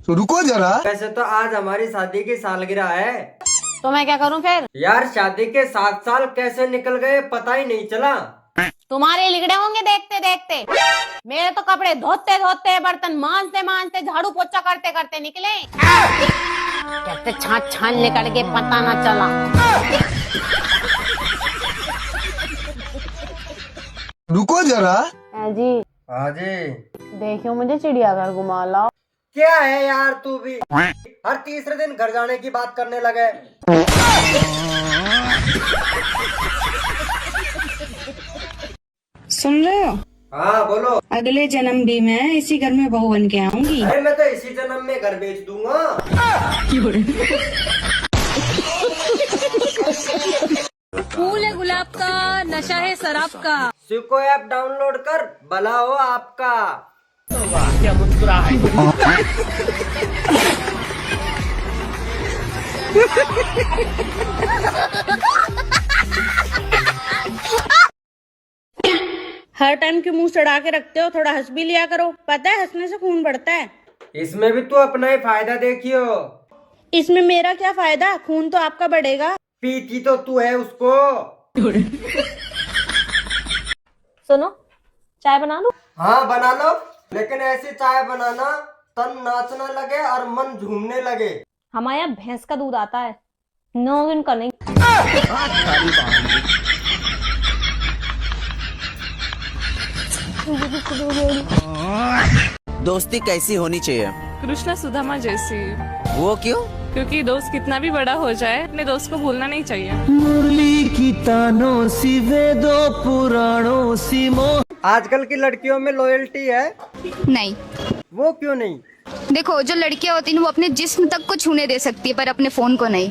रुको जरा। वैसे तो आज हमारी शादी की सालगिरह है। तो मैं क्या करूं फिर? यार शादी के 7 साल कैसे निकल गए पता ही नहीं चला। तुम्हारे लिगड़े होंगे देखते देखते। मेरे तो कपड़े धोते धोते, बर्तन मांजते मांजते, झाड़ू पोछा करते करते निकले। कैसे छान छान निकल के पता ना चला। रुको जरा। जी हाँ जी। देखियो मुझे चिड़ियाघर घुमा लाओ। क्या है यार तू भी हर तीसरे दिन घर जाने की बात करने लगे। सुन रहे हो? हाँ बोलो। अगले जन्म भी मैं इसी घर में बहू बन के आऊंगी। अरे मैं तो इसी जन्म में घर बेच दूंगा। फूल है गुलाब का, नशा है शराब का। सिको ऐप डाउनलोड कर, भला हो आपका। क्या मुस्कुरा है। हर टाइम क्यों मुंह चढ़ा के रखते हो? थोड़ा हंस भी लिया करो। पता है हंसने से खून बढ़ता है। इसमें भी तू अपना ही फायदा देखियो। इसमें मेरा क्या फायदा? खून तो आपका बढ़ेगा। पीती तो तू है उसको। सुनो, चाय बना दो। हाँ बना लो, लेकिन ऐसी चाय बनाना तन नाचने लगे और मन झूमने लगे। हमारे यहाँ भैंस का दूध आता है, नो का नहीं। दोस्ती कैसी होनी चाहिए? कृष्णा सुदामा जैसी। वो क्यों? क्योंकि दोस्त कितना भी बड़ा हो जाए, अपने दोस्त को भूलना नहीं चाहिए। मुरली की तानों सी वेदों पुराणों सी मोह। आजकल की लड़कियों में लॉयल्टी है? नहीं। वो क्यों नहीं? देखो जो लड़कियां होती हैं वो अपने जिस्म तक को छूने दे सकती है, पर अपने फोन को नहीं।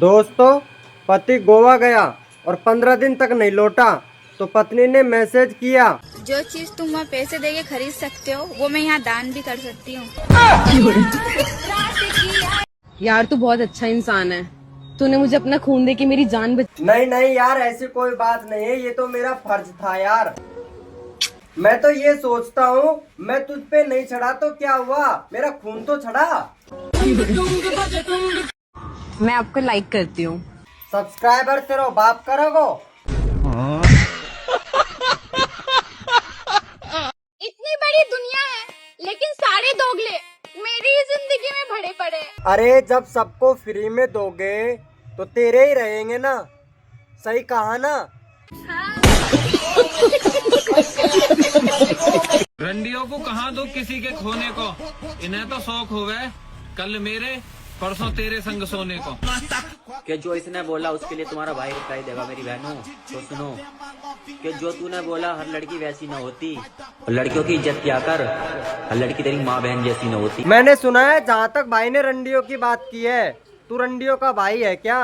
दोस्तों, पति गोवा गया और 15 दिन तक नहीं लौटा तो पत्नी ने मैसेज किया, जो चीज तुम वहाँ पैसे देके खरीद सकते हो वो मैं यहाँ दान भी कर सकती हूँ। यार तू बहुत अच्छा इंसान है, तूने मुझे अपना खून दे के मेरी जान बचा। नहीं नहीं यार ऐसी कोई बात नहीं है, ये तो मेरा फर्ज था यार। मैं तो ये सोचता हूँ मैं तुझ पे नहीं चढ़ा तो क्या हुआ, मेरा खून तो चढ़ा। मैं आपको लाइक करती हूँ। सब्सक्राइबर तेरा बाप करोगो। इतनी बड़ी दुनिया है लेकिन सारे दोगले मेरी ही जिंदगी में भरे पड़े। अरे जब सबको फ्री में दोगे तो तेरे ही रहेंगे ना, सही कहा ना। रंडियों को कहाँ दो किसी के खोने को, इन्हें तो शौक होवे कल मेरे परसों तेरे संग सोने को। कि जो इसने बोला उसके लिए तुम्हारा भाई रिप्लाई देगा मेरी बहनों। तो सुनो कि जो तूने बोला हर लड़की वैसी न होती, लड़कियों की इज्जत किया कर, हर लड़की तेरी माँ बहन जैसी न होती। मैंने सुना है जहाँ तक भाई ने रंडियों की बात की है, तू रंडियों का भाई है क्या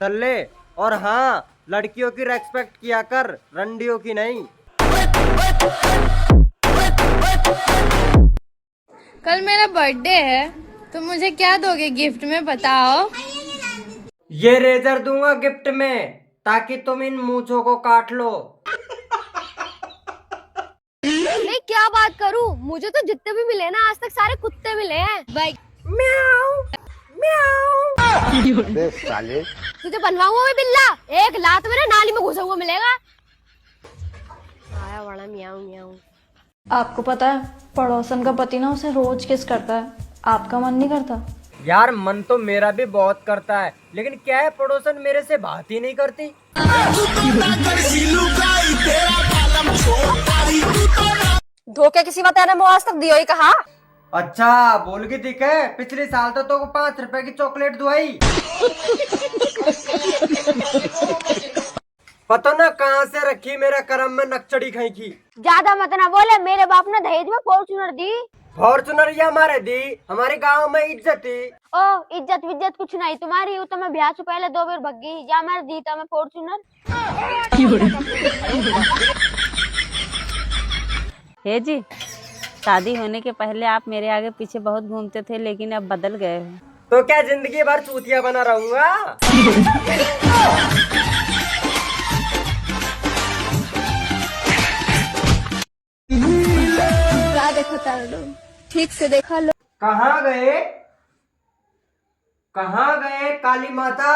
दल्ले? और हाँ, लड़कियों की रेस्पेक्ट किया कर, रंडियों की नहीं। कल मेरा बर्थडे है तो मुझे क्या दोगे गिफ्ट में बताओ? ये रेजर दूंगा गिफ्ट में ताकि तुम इन मूंछों को काट लो। मैं क्या बात करूं, मुझे तो जितने भी मिले ना आज तक सारे कुत्ते मिले हैं। भाई म्याऊ म्याऊ। साले तुझे बनवाऊंगा मैं बिल्ला, एक लात मेरे नाली में घुसा हुआ मिलेगा। आया बड़ा म्याऊ म्याऊ। आपको पता है पड़ोसन का पति ना उसे रोज किस करता है, आपका मन नहीं करता? यार मन तो मेरा भी बहुत करता है, लेकिन क्या है पड़ोसन मेरे से बात ही नहीं करती। धोखे किसी बात ने आज तक दियो ही कहा। अच्छा बोल के दिखे, पिछले साल तो 5 रुपए की चॉकलेट दुआई। पता ना कहाँ से रखी मेरे करम में नक्चड़ी खाई की। ज्यादा मत ना बोले, मेरे बाप ने दहेज में फॉर्च्यूनर दी। फॉर्चुनर ये हमारे दी, हमारे गांव में इज्जत थी। ओ इज्जत विज्जत कुछ नहीं तुम्हारी, तो मैं ब्याह से पहले 2 बार भग गई, या मैं दी था मैं फॉर्च्यूनर। हे जी, शादी होने के पहले आप मेरे आगे पीछे बहुत घूमते थे, लेकिन अब बदल गए हो। तो क्या जिंदगी भर चूतिया बना रहूंगा? देखो तारो, ठीक से देखा लो। कहाँ गए काली माता?